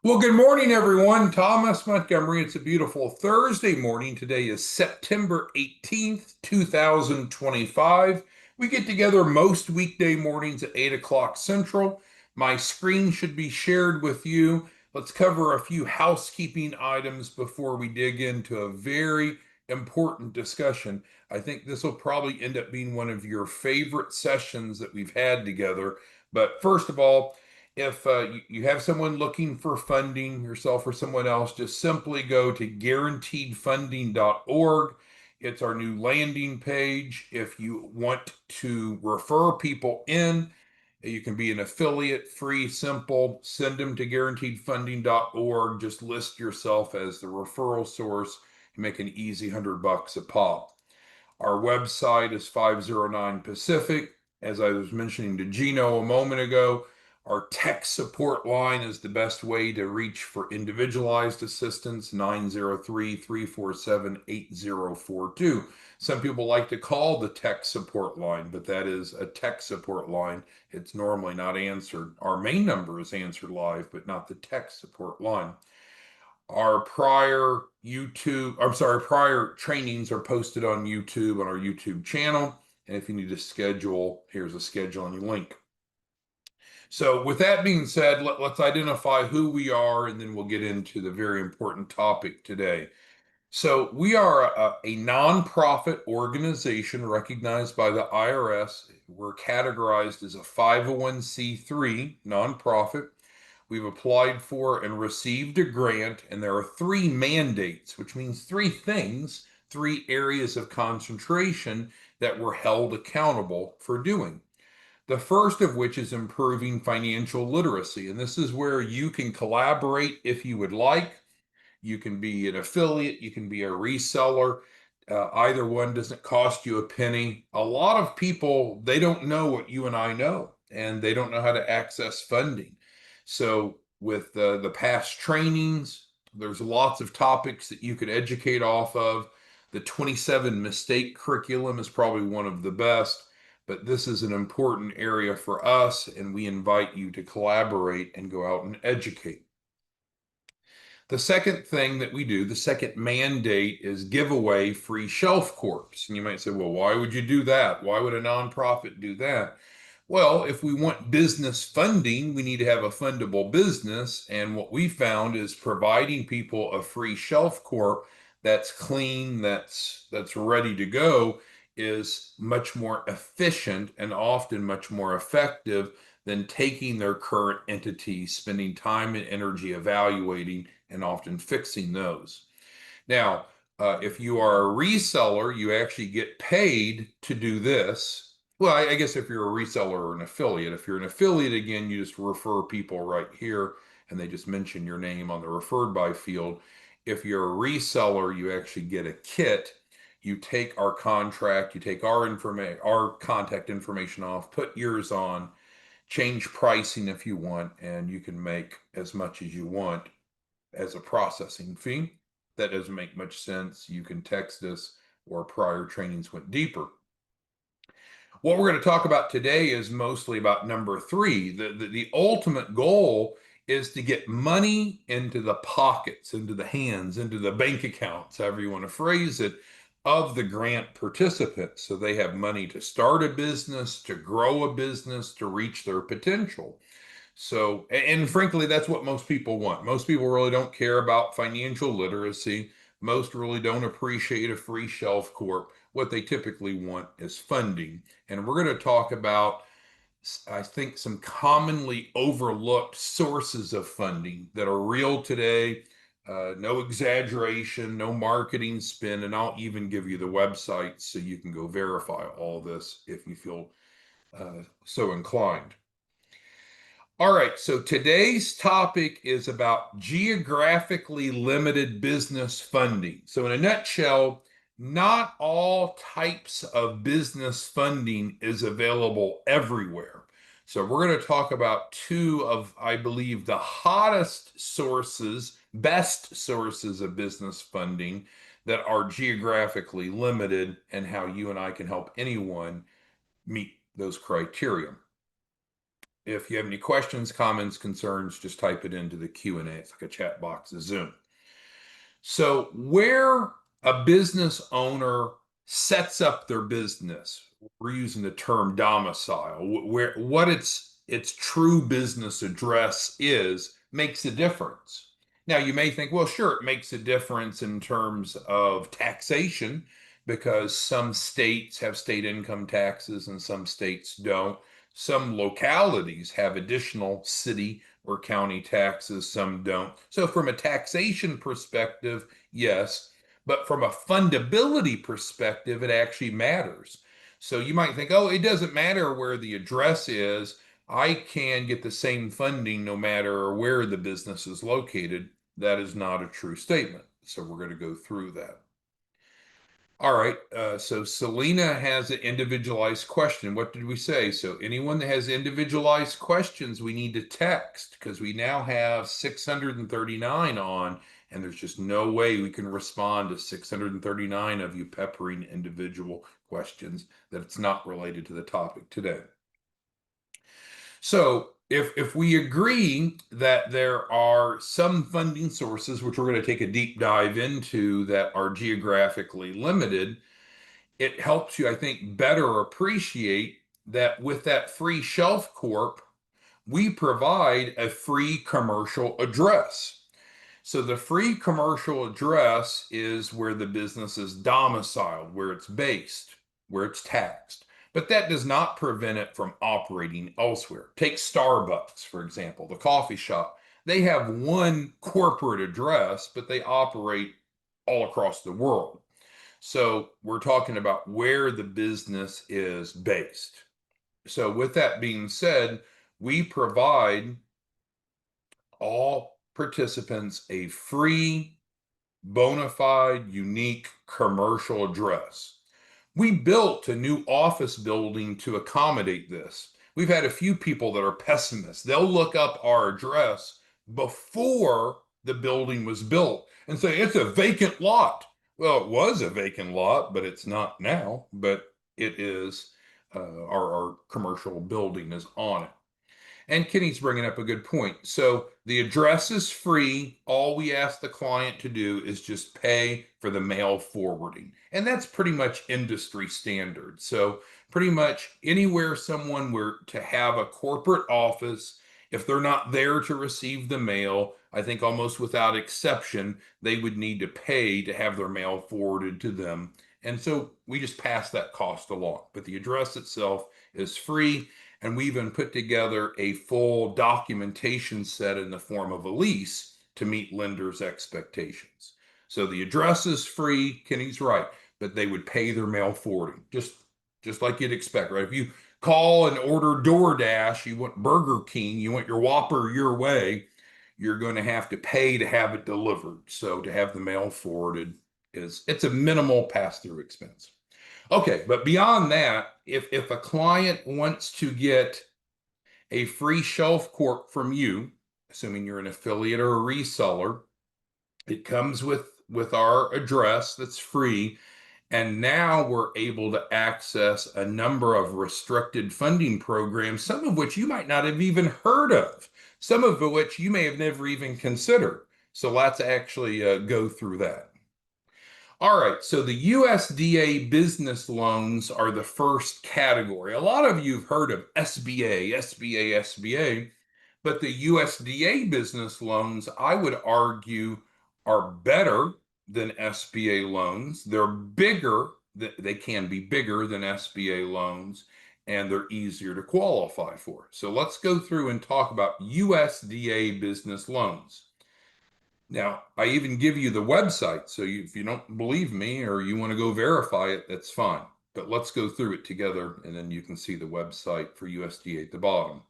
Well, good morning, everyone. Thomas Montgomery. It's a beautiful Thursday morning. Today is September 18th, 2025. We get together most weekday mornings at 8 o'clock Central. My screen should be shared with you. Let's cover a few housekeeping items before we dig into a very important discussion. I think this will probably end up being one of your favorite sessions that we've had together. But first of all, if you have someone looking for funding, yourself or someone else, just simply go to guaranteedfunding.org. It's our new landing page. If you want to refer people in, you can be an affiliate, free, simple. Send them to guaranteedfunding.org. Just list yourself as the referral source. You make an easy $100 a pop. Our website is 509 Pacific. As I was mentioning to Gino a moment ago, our tech support line is the best way to reach for individualized assistance, 903-347-8042. Some people like to call the tech support line, but that is a tech support line. It's normally not answered. Our main number is answered live, but not the tech support line. Our prior trainings are posted on YouTube on our YouTube channel. And if you need to schedule, here's a scheduling link. So with that being said, let's identify who we are, and then we'll get into the very important topic today. So we are a nonprofit organization recognized by the IRS. We're categorized as a 501c3 nonprofit. We've applied for and received a grant, and there are three mandates, which means three things, three areas of concentration that we're held accountable for doing. The first of which is improving financial literacy. And this is where you can collaborate if you would like. You can be an affiliate, you can be a reseller. Either one doesn't cost you a penny. A lot of people, they don't know what you and I know, and they don't know how to access funding. So, with the past trainings, there's lots of topics that you could educate off of. The 27 mistake curriculum is probably one of the best, but this is an important area for us, and we invite you to collaborate and go out and educate. The second thing that we do, the second mandate, is give away free shelf corps. And you might say, well, why would you do that? Why would a nonprofit do that? Well, if we want business funding, we need to have a fundable business. And what we found is providing people a free shelf corp that's clean, that's ready to go, is much more efficient and often much more effective than taking their current entity, spending time and energy evaluating and often fixing those. Now, if you are a reseller, you actually get paid to do this. Well, I guess if you're a reseller or an affiliate, if you're an affiliate, again, you just refer people right here and they just mention your name on the referred by field. If you're a reseller, you actually get a kit. You take our contract, you take our contact information off, put yours on, change pricing if you want, and you can make as much as you want as a processing fee. That doesn't make much sense. You can text us, or prior trainings went deeper. What we're going to talk about today is mostly about number three. The ultimate goal is to get money into the pockets, into the hands, into the bank accounts, however you want to phrase it, of the grant participants. So they have money to start a business, to grow a business, to reach their potential. So, and frankly, that's what most people want. Most people really don't care about financial literacy. Most really don't appreciate a free shelf corp. What they typically want is funding. And we're going to talk about, I think, some commonly overlooked sources of funding that are real today. No exaggeration, no marketing spin, and I'll even give you the website so you can go verify all this if you feel so inclined. All right, so today's topic is about geographically limited business funding. So, in a nutshell, not all types of business funding is available everywhere. So, we're going to talk about two of, I believe, the hottest sources, best sources of business funding that are geographically limited, and how you and I can help anyone meet those criteria. If you have any questions, comments, concerns, just type it into the Q&A. It's like a chat box of Zoom. So where a business owner sets up their business, we're using the term domicile, where what its true business address is makes a difference. Now you may think, well, sure, it makes a difference in terms of taxation because some states have state income taxes and some states don't. Some localities have additional city or county taxes, some don't. So from a taxation perspective, yes, but from a fundability perspective, it actually matters. So you might think, oh, it doesn't matter where the address is. I can get the same funding no matter where the business is located. That is not a true statement. So we're going to go through that. All right, so Selena has an individualized question. What did we say? So anyone that has individualized questions, we need to text because we now have 639 on, and there's just no way we can respond to 639 of you peppering individual questions that it's not related to the topic today. So if we agree that there are some funding sources, which we're going to take a deep dive into, that are geographically limited, it helps you, I think, better appreciate that with that free shelf corp, we provide a free commercial address. So the free commercial address is where the business is domiciled, where it's based, where it's taxed. But that does not prevent it from operating elsewhere. Take Starbucks, for example, the coffee shop. They have one corporate address, but they operate all across the world. So we're talking about where the business is based. So with that being said, we provide all participants a free, bona fide, unique commercial address. We built a new office building to accommodate this. We've had a few people that are pessimists. They'll look up our address before the building was built and say, it's a vacant lot. Well, it was a vacant lot, but it's not now, but it is, our commercial building is on it. And Kenny's bringing up a good point. So the address is free. All we ask the client to do is just pay for the mail forwarding. And that's pretty much industry standard. So pretty much anywhere someone were to have a corporate office, if they're not there to receive the mail, I think almost without exception, they would need to pay to have their mail forwarded to them. And so we just pass that cost along. But the address itself is free. And we even put together a full documentation set in the form of a lease to meet lenders' expectations. So the address is free, Kenny's right, but they would pay their mail forwarding, just like you'd expect, right? If you call and order DoorDash, you want Burger King, you want your Whopper your way, you're going to have to pay to have it delivered. So to have the mail forwarded it's a minimal pass-through expense. Okay, but beyond that, if a client wants to get a free shelf corp from you, assuming you're an affiliate or a reseller, it comes with our address that's free. And now we're able to access a number of restricted funding programs, some of which you might not have even heard of, some of which you may have never even considered. So let's actually go through that. All right, so the USDA business loans are the first category. A lot of you have heard of SBA, SBA, SBA, but the USDA business loans, I would argue, are better than SBA loans. They're bigger, they can be bigger than SBA loans, and they're easier to qualify for. So let's go through and talk about USDA business loans. Now, I even give you the website, so if you don't believe me or you want to go verify it, that's fine. But let's go through it together, and then you can see the website for USDA at the bottom.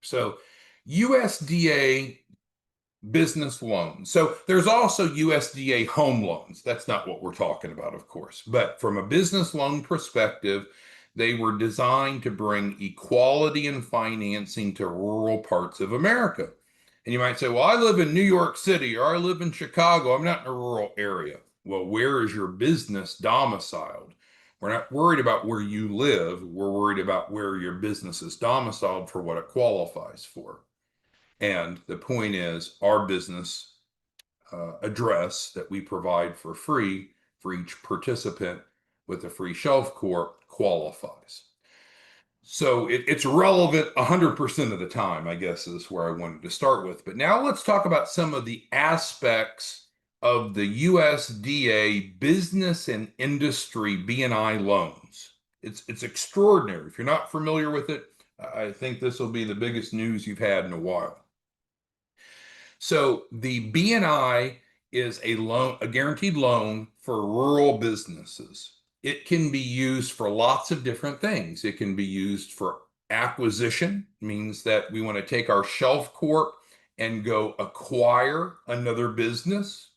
So USDA business loans. So there's also USDA home loans. That's not what we're talking about, of course. But from a business loan perspective, they were designed to bring equality in financing to rural parts of America. And you might say, well, I live in New York City or I live in Chicago. I'm not in a rural area. Well, where is your business domiciled? We're not worried about where you live. We're worried about where your business is domiciled for what it qualifies for. And the point is, our business address that we provide for free for each participant with a free shelf corp qualifies. So it's relevant 100% of the time, I guess, is where I wanted to start with. But now let's talk about some of the aspects of the USDA Business and Industry B&I loans. It's extraordinary. If you're not familiar with it, I think this will be the biggest news you've had in a while. So the B&I is a loan, a guaranteed loan for rural businesses. It can be used for lots of different things. It can be used for acquisition, means that we want to take our shelf corp and go acquire another business.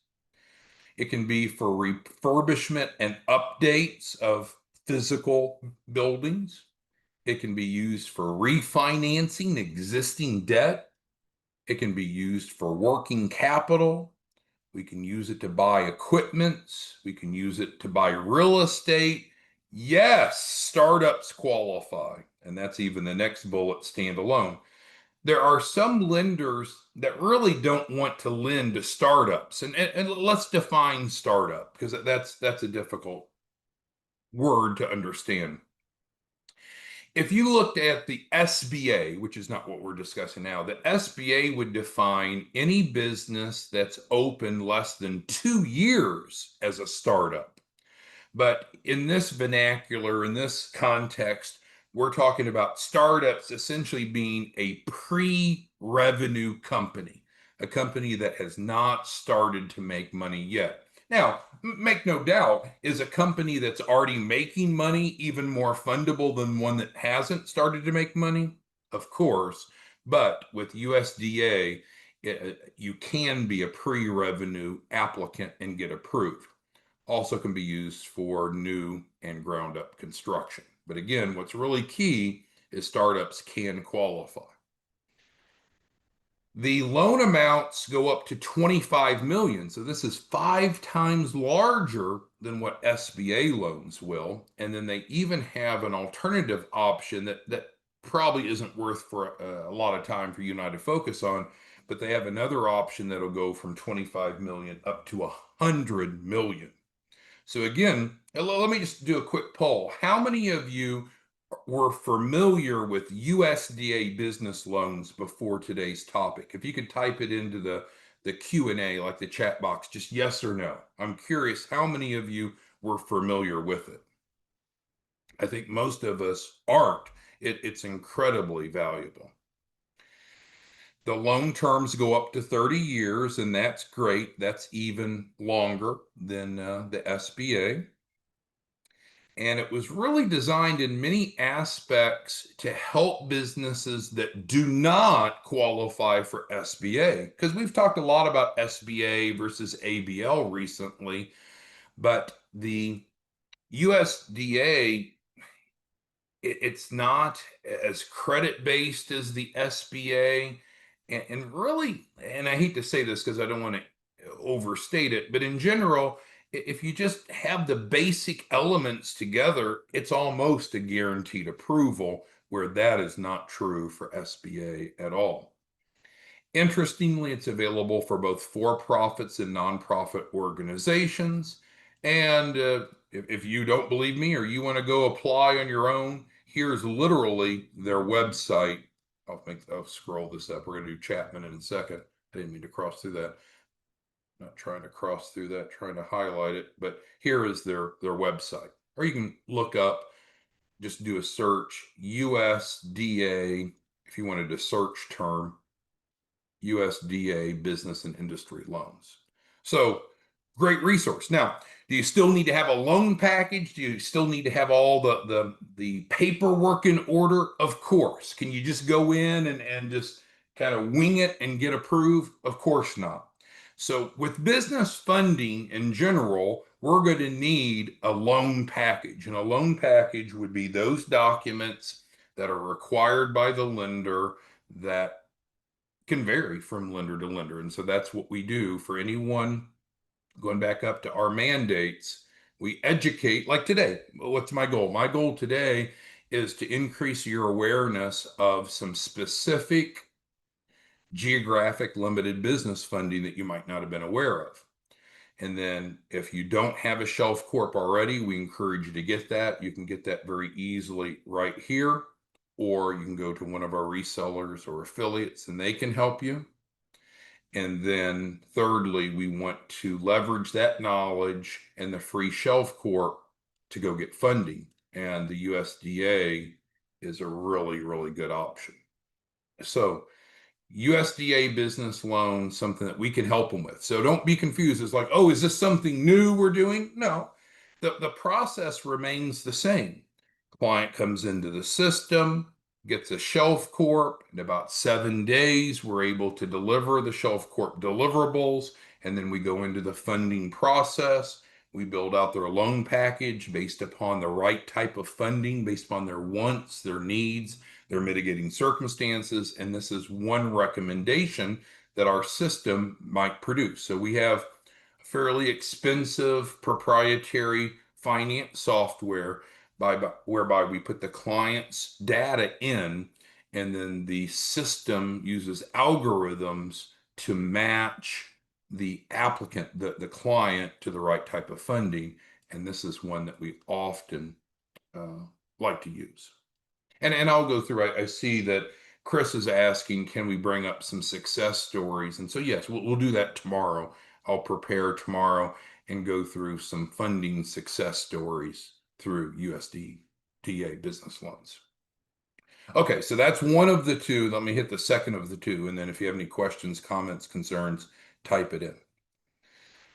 It can be for refurbishment and updates of physical buildings. It can be used for refinancing existing debt. It can be used for working capital. We can use it to buy equipment. We can use it to buy real estate. Yes, startups qualify. And that's even the next bullet, standalone. There are some lenders that really don't want to lend to startups. And let's define startup, because that's a difficult word to understand. If you looked at the SBA, which is not what we're discussing now, the SBA would define any business that's open less than 2 years as a startup. But in this vernacular, in this context, we're talking about startups essentially being a pre-revenue company, a company that has not started to make money yet. Now, make no doubt, is a company that's already making money even more fundable than one that hasn't started to make money? Of course, but with USDA, you can be a pre-revenue applicant and get approved. Also can be used for new and ground up construction. But again, what's really key is startups can qualify. The loan amounts go up to 25 million. So this is 5 times larger than what SBA loans will. And then they even have an alternative option that probably isn't worth for a lot of time for you and I to focus on, but they have another option that'll go from 25 million up to 100 million. So again, let me just do a quick poll. How many of you were familiar with USDA business loans before today's topic? If you could type it into the Q&A, like the chat box, just yes or no. I'm curious how many of you were familiar with it. I think most of us aren't. It's incredibly valuable. The loan terms go up to 30 years, and that's great. That's even longer than the SBA. And it was really designed in many aspects to help businesses that do not qualify for SBA. Because we've talked a lot about SBA versus ABL recently, but the USDA, it's not as credit-based as the SBA. And really, and I hate to say this because I don't want to overstate it, but in general, if you just have the basic elements together, it's almost a guaranteed approval, where that is not true for SBA at all. Interestingly, it's available for both for-profits and nonprofit organizations. And if you don't believe me or you want to go apply on your own, here's literally their website. I'll scroll this up. We're going to do Chapman in a second. I didn't mean to cross through that. Not trying to cross through that, trying to highlight it, but here is their website. Or you can look up, just do a search, USDA, if you wanted to search term, USDA Business and Industry Loans. So great resource. Now, do you still need to have a loan package? Do you still need to have all the paperwork in order? Of course. Can you just go in and just kind of wing it and get approved? Of course not. So with business funding in general, we're going to need a loan package. And a loan package would be those documents that are required by the lender that can vary from lender to lender. And so that's what we do for anyone, going back up to our mandates. We educate, like today. What's my goal? My goal today is to increase your awareness of some specific geographic limited business funding that you might not have been aware of. And then if you don't have a shelf corp already, we encourage you to get that. You can get that very easily right here, or you can go to one of our resellers or affiliates and they can help you. And then thirdly, we want to leverage that knowledge and the free shelf corp to go get funding. And the USDA is a really, really good option. So USDA business loan, something that we can help them with. So don't be confused. It's like, oh, is this something new we're doing? No, the process remains the same. Client comes into the system, gets a shelf corp. In about 7 days, we're able to deliver the shelf corp deliverables, and then we go into the funding process. We build out their loan package based upon the right type of funding, based upon their wants, their needs, their mitigating circumstances. And this is one recommendation that our system might produce. So we have fairly expensive proprietary finance software whereby we put the client's data in, and then the system uses algorithms to match the applicant, the client, to the right type of funding. And this is one that we often like to use. And I'll go through. I see that Chris is asking, can we bring up some success stories? And so yes, we'll do that tomorrow. I'll prepare tomorrow and go through some funding success stories through USDA business loans. Okay, so that's one of the two. Let me hit the second of the two, and then if you have any questions, comments, concerns, type it in.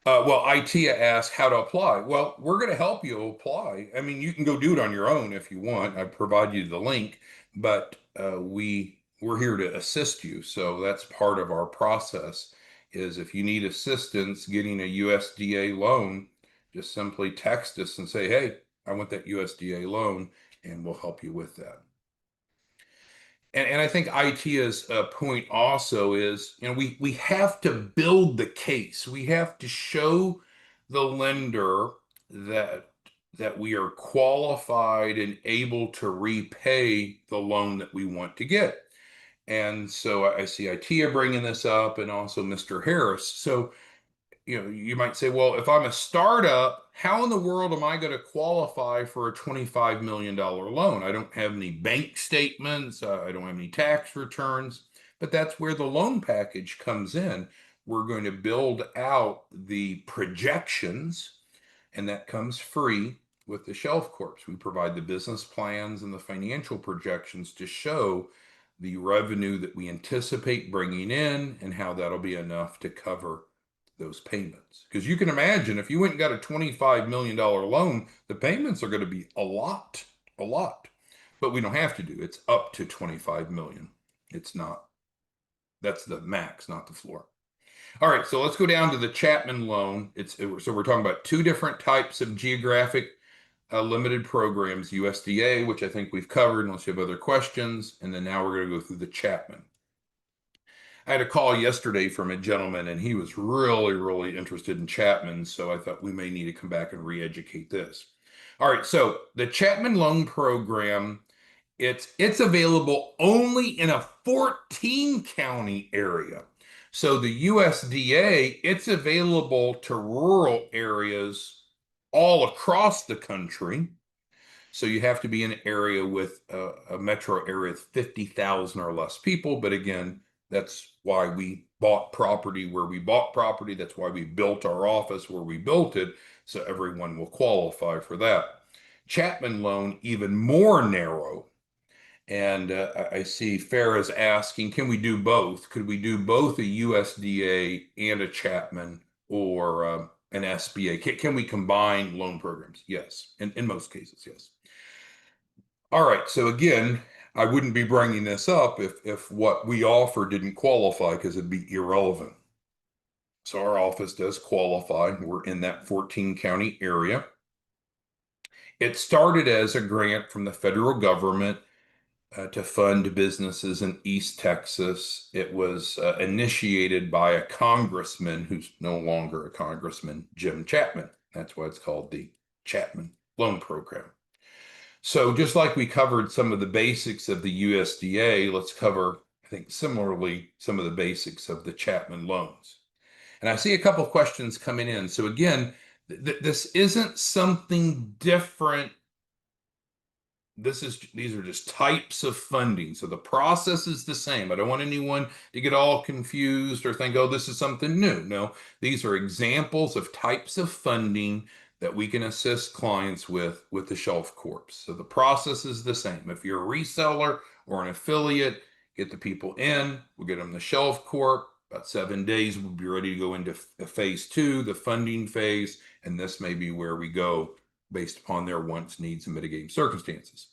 Well, ITIA asked how to apply. Well, we're going to help you apply. I mean, you can go do it on your own if you want. I provide you the link, but we're here to assist you. So that's part of our process. Is if you need assistance getting a USDA loan, just simply text us and say, "Hey, I want that USDA loan," and we'll help you with that. And I think ITIA's point also is, we have to build the case. We have to show the lender that we are qualified and able to repay the loan that we want to get. And so I see ITIA bringing this up, and also Mr. Harris. So you might say, well, if I'm a startup, how in the world am I going to qualify for a $25 million loan? I don't have any bank statements. I don't have any tax returns. But that's where the loan package comes in. We're going to build out the projections, and that comes free with the shelf corps. We provide the business plans and the financial projections to show the revenue that we anticipate bringing in and how that'll be enough to cover those payments. Because you can imagine, if you went and got a $25 million loan, the payments are going to be a lot. But we don't have to do. It's up to 25 million. It's not. That's the max, not the floor. All right, so let's go down to the Chapman loan. So we're talking about two different types of geographic limited programs, USDA, which I think we've covered unless you have other questions, and then now we're going to go through the Chapman. I had a call yesterday from a gentleman, and he was really, really interested in Chapman, so I thought we may need to come back and re-educate this. All right, so the Chapman loan program, it's available only in a 14 county area. So the USDA, it's available to rural areas all across the country. So you have to be in an area with a metro area with 50,000 or less people. But again, that's why we bought property where we bought property. That's why we built our office where we built it. So everyone will qualify for that. Chapman loan, even more narrow. And I see Farah's asking, can we do both? Could we do both a USDA and a Chapman, or an SBA? Can we combine loan programs? Yes. In most cases, yes. All right. So again, I wouldn't be bringing this up if what we offer didn't qualify, because it'd be irrelevant. So our office does qualify. We're in that 14 county area. It started as a grant from the federal government to fund businesses in East Texas. It was initiated by a congressman who's no longer a congressman, Jim Chapman. That's why it's called the Chapman loan program. So just like we covered some of the basics of the USDA, let's cover, I think, similarly, some of the basics of the Chapman loans. And I see a couple of questions coming in. So again, this isn't something different. These are just types of funding. So the process is the same. I don't want anyone to get all confused or think, oh, this is something new. No, these are examples of types of funding that we can assist clients with the Shelf Corps. So the process is the same. If you're a reseller or an affiliate, get the people in, we'll get them the Shelf Corp. About 7 days, we'll be ready to go into phase 2, the funding phase, and this may be where we go based upon their wants, needs, and mitigating circumstances.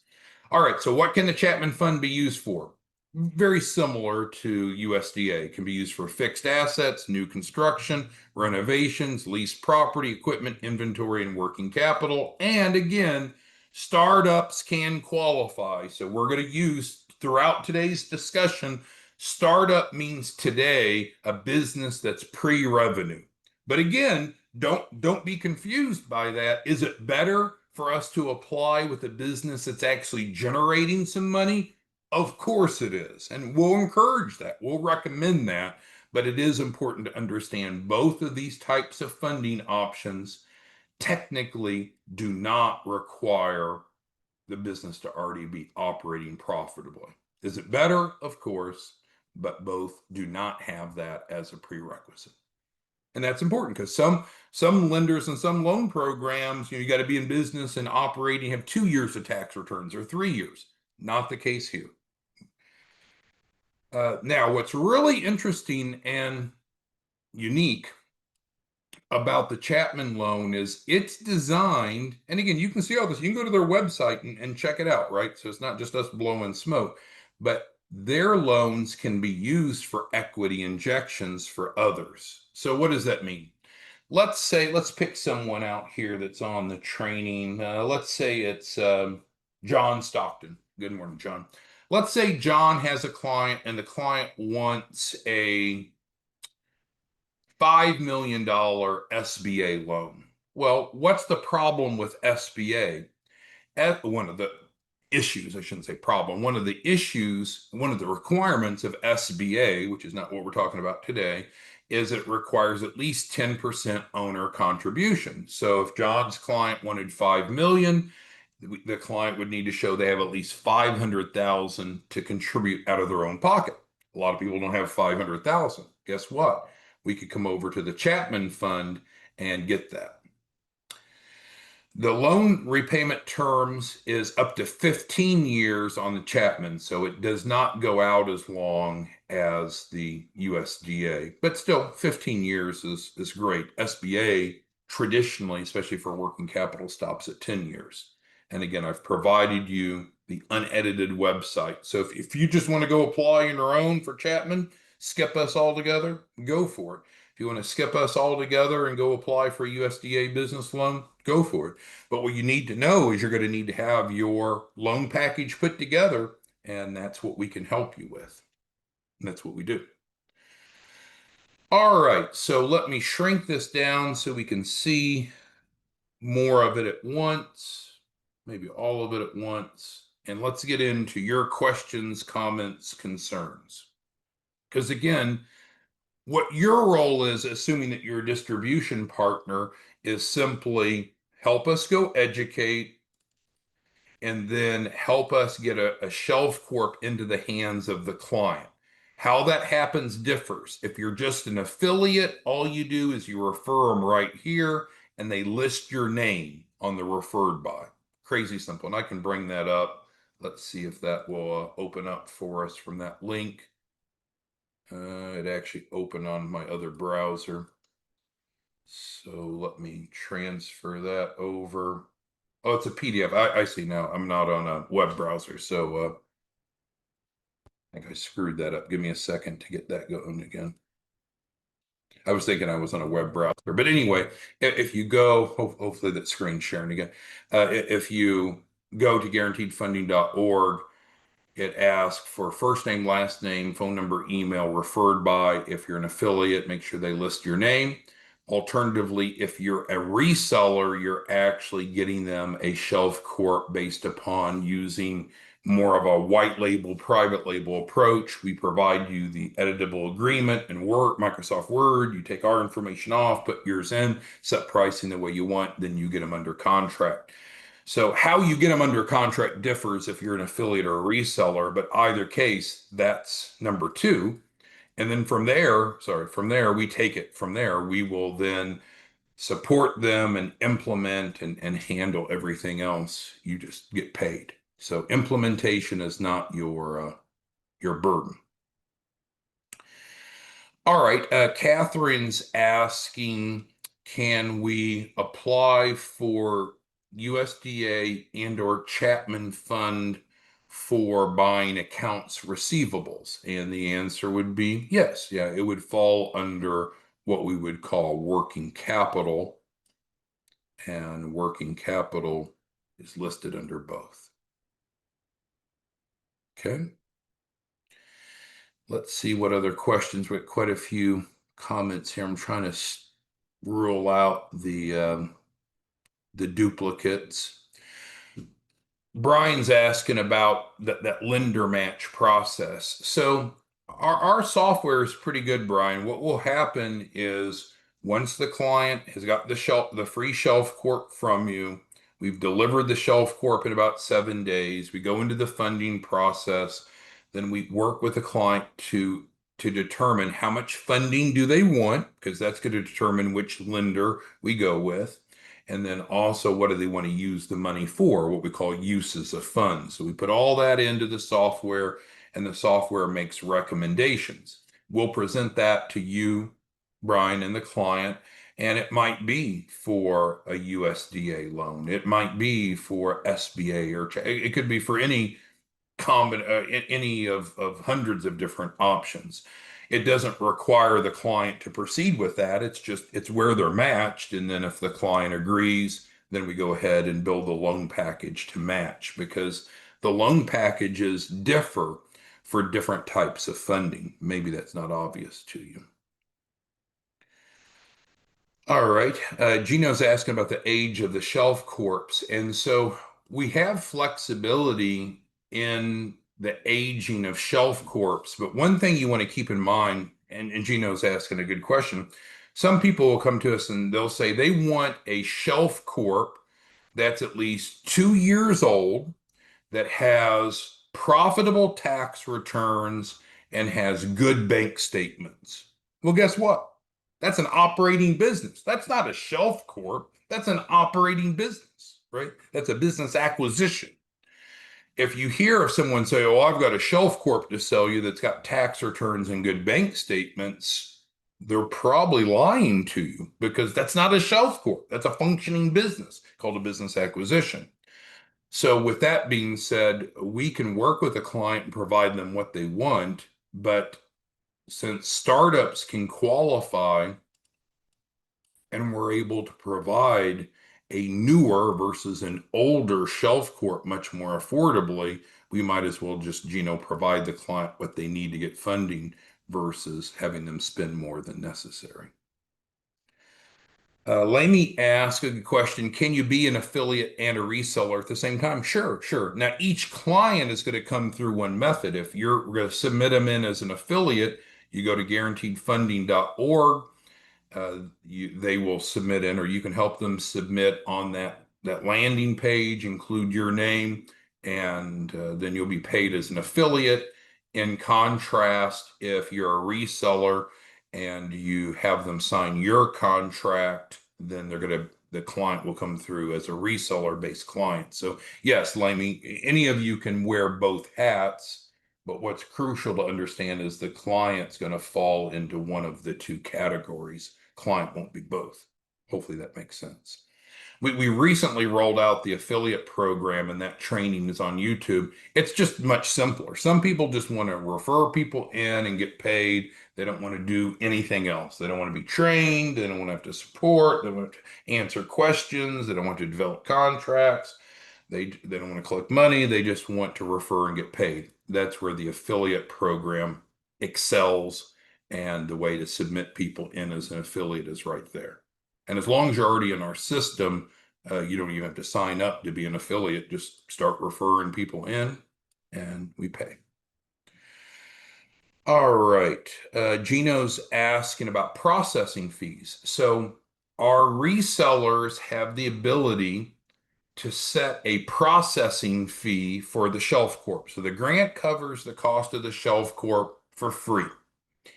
All right, so what can the Chapman Fund be used for? Very similar to USDA. It can be used for fixed assets, new construction, renovations, leased property, equipment, inventory, and working capital. And again, startups can qualify. So we're going to use, throughout today's discussion, startup means today a business that's pre-revenue. But again, don't be confused by that. Is it better for us to apply with a business that's actually generating some money? Of course it is. And we'll encourage that. We'll recommend that. But it is important to understand both of these types of funding options technically do not require the business to already be operating profitably. Is it better? Of course, but both do not have that as a prerequisite. And that's important because some lenders and some loan programs, you got to be in business and operating, have 2 years of tax returns or 3 years. Not the case here. Now, what's really interesting and unique about the Chapman loan is it's designed, and again, you can see all this. You can go to their website and check it out, right? So it's not just us blowing smoke, but their loans can be used for equity injections for others. So what does that mean? Let's pick someone out here that's on the training. Let's say it's John Stockton. Good morning, John. Let's say John has a client and the client wants a $5 million SBA loan. Well, what's the problem with SBA? One of the issues, I shouldn't say problem, one of the issues, one of the requirements of SBA, which is not what we're talking about today, is it requires at least 10% owner contribution. So if John's client wanted 5 million, the client would need to show they have at least 500,000 to contribute out of their own pocket. A lot of people don't have 500,000. Guess what? We could come over to the Chapman Fund and get that. The loan repayment terms is up to 15 years on the Chapman, so it does not go out as long as the USDA, but still 15 years is great. SBA traditionally, especially for working capital, stops at 10 years. And again, I've provided you the unedited website. So if you just want to go apply on your own for Chapman, skip us all together, go for it. If you want to skip us all together and go apply for a USDA business loan, go for it. But what you need to know is you're going to need to have your loan package put together, and that's what we can help you with. And that's what we do. All right, so let me shrink this down so we can see more of it at once, maybe all of it at once. And let's get into your questions, comments, concerns. Because again, what your role is, assuming that you're a distribution partner, is simply help us go educate and then help us get a Shelf Corp into the hands of the client. How that happens differs. If you're just an affiliate, all you do is you refer them right here and they list your name on the referred by. Crazy simple. And I can bring that up. Let's see if that will open up for us from that link. It actually opened on my other browser. So let me transfer that over. Oh, it's a PDF. I see now. I'm not on a web browser. So I think I screwed that up. Give me a second to get that going again. I was thinking I was on a web browser. But anyway, if you go, hopefully that screen's sharing again. If you go to guaranteedfunding.org, it asks for first name, last name, phone number, email, referred by. If you're an affiliate, make sure they list your name. Alternatively, if you're a reseller, you're actually getting them a shelf corp based upon using more of a white label, private label approach. We provide you the editable agreement in Word, Microsoft Word. You take our information off, put yours in, set pricing the way you want, then you get them under contract. So how you get them under contract differs if you're an affiliate or a reseller, but either case, that's number two. And then from there, we take it from there. We will then support them and implement and handle everything else. You just get paid. So implementation is not your burden. All right, Catherine's asking, can we apply for USDA and or Chapman fund for buying accounts receivables? And the answer would be yes. Yeah, it would fall under what we would call working capital, and working capital is listed under both. Okay. Let's see what other questions. We have quite a few comments here. I'm trying to rule out the duplicates. Brian's asking about that lender match process. So our software is pretty good, Brian. What will happen is once the client has got the free shelf corp from you, we've delivered the shelf corp in about 7 days. We go into the funding process. Then we work with the client to determine how much funding do they want, because that's going to determine which lender we go with. And then also, what do they want to use the money for? What we call uses of funds. So we put all that into the software, and the software makes recommendations. We'll present that to you, Brian, and the client, and it might be for a USDA loan. It might be for SBA, or it could be for any any of hundreds of different options. It doesn't require the client to proceed with that. It's where they're matched. And then if the client agrees, then we go ahead and build the loan package to match, because the loan packages differ for different types of funding. Maybe that's not obvious to you. All right. Gino's asking about the age of the shelf corps. And so we have flexibility in the aging of shelf corps. But one thing you want to keep in mind, and Gino's asking a good question, some people will come to us and they'll say they want a shelf corp that's at least 2 years old, that has profitable tax returns, and has good bank statements. Well, guess what? That's an operating business. That's not a shelf corp. That's an operating business, right? That's a business acquisition. If you hear of someone say, "Oh, I've got a shelf corp to sell you that's got tax returns and good bank statements," they're probably lying to you, because that's not a shelf corp. That's a functioning business called a business acquisition. So with that being said, we can work with a client and provide them what they want, but since startups can qualify and we're able to provide a newer versus an older shelf corp much more affordably, we might as well just, provide the client what they need to get funding versus having them spend more than necessary. Lamy asked a good question. Can you be an affiliate and a reseller at the same time? Sure, sure. Now, each client is going to come through one method. If you're going to submit them in as an affiliate, you go to guaranteedfunding.org. They will submit in, or you can help them submit on that landing page, include your name, and then you'll be paid as an affiliate. In contrast, if you're a reseller and you have them sign your contract, then the client will come through as a reseller-based client. So yes, Lamy, any of you can wear both hats, but what's crucial to understand is the client's going to fall into one of the two categories. Client won't be both. Hopefully that makes sense. We recently rolled out the affiliate program, and that training is on YouTube. It's just much simpler. Some people just want to refer people in and get paid. They don't want to do anything else. They don't want to be trained. They don't want to have to support. They don't want to answer questions. They don't want to develop contracts. They don't want to collect money. They just want to refer and get paid. That's where the affiliate program excels And the way to submit people in as an affiliate is right there. And as long as you're already in our system, you don't even have to sign up to be an affiliate. Just start referring people in and we pay. All right. Gino's asking about processing fees. So our resellers have the ability to set a processing fee for the shelf corp. So the grant covers the cost of the shelf corp for free.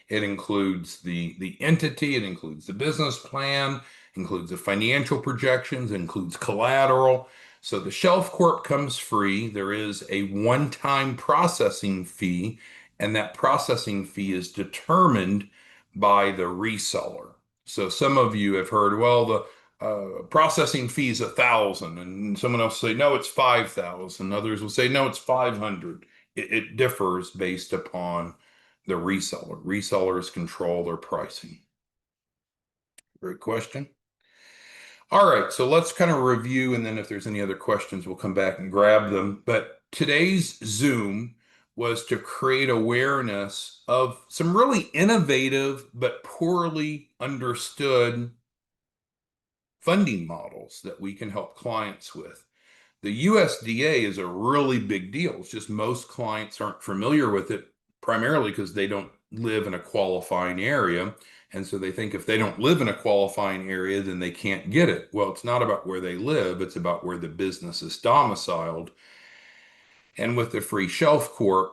It includes the entity, it includes the business plan, includes the financial projections, includes collateral. So the shelf corp comes free. There is a one-time processing fee, and that processing fee is determined by the reseller. So some of you have heard, well, the processing fee is 1,000, and someone else will say, no, it's 5,000. Others will say, no, it's 500. It differs based upon the reseller. Resellers control their pricing. Great question. All right, so let's kind of review, and then if there's any other questions, we'll come back and grab them. But today's Zoom was to create awareness of some really innovative but poorly understood funding models that we can help clients with. The USDA is a really big deal. It's just most clients aren't familiar with it, primarily because they don't live in a qualifying area. And so they think if they don't live in a qualifying area, then they can't get it. Well, it's not about where they live, it's about where the business is domiciled. And with the free shelf corps,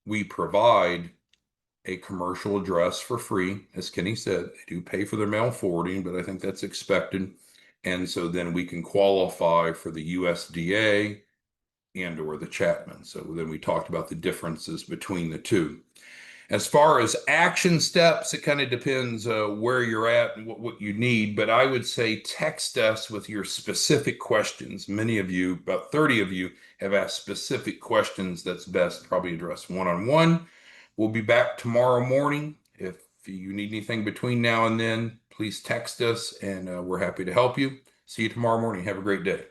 we provide a commercial address for free. As Kenny said, they do pay for their mail forwarding, but I think that's expected. And so then we can qualify for the USDA and or the Chapman. So then we talked about the differences between the two. As far as action steps, it kind of depends where you're at and what you need. But I would say text us with your specific questions. Many of you, about 30 of you, have asked specific questions that's best probably addressed one-on-one. We'll be back tomorrow morning. If you need anything between now and then, please text us and we're happy to help you. See you tomorrow morning. Have a great day.